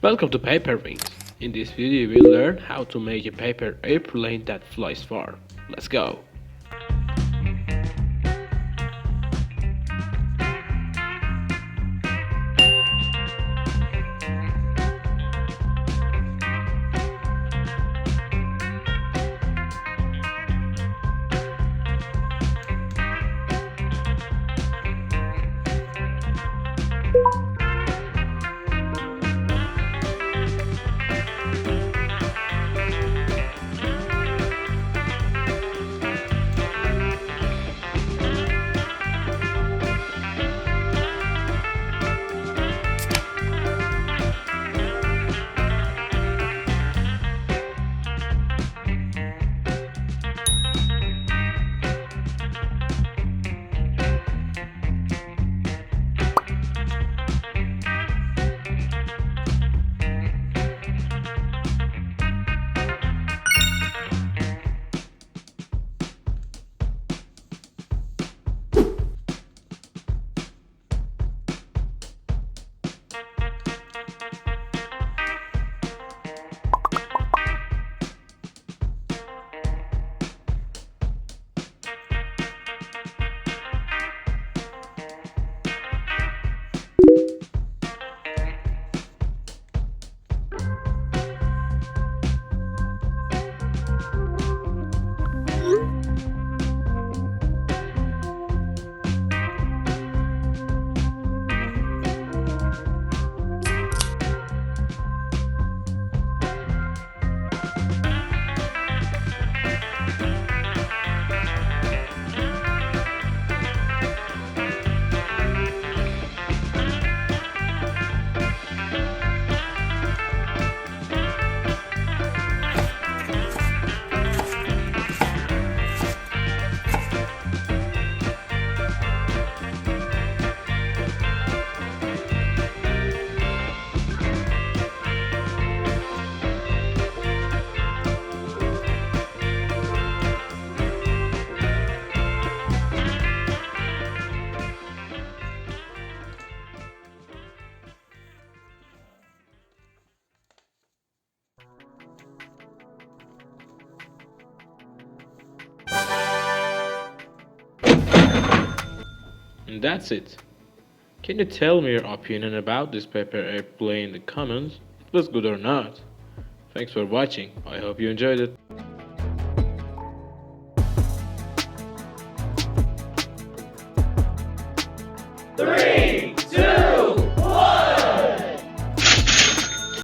Welcome to Paper Wings. In this video we'll learn how to make a paper airplane that flies far. Let's go! And that's it. Can you tell me your opinion about this paper airplane in the comments? If it was good or not? Thanks for watching. I hope you enjoyed it.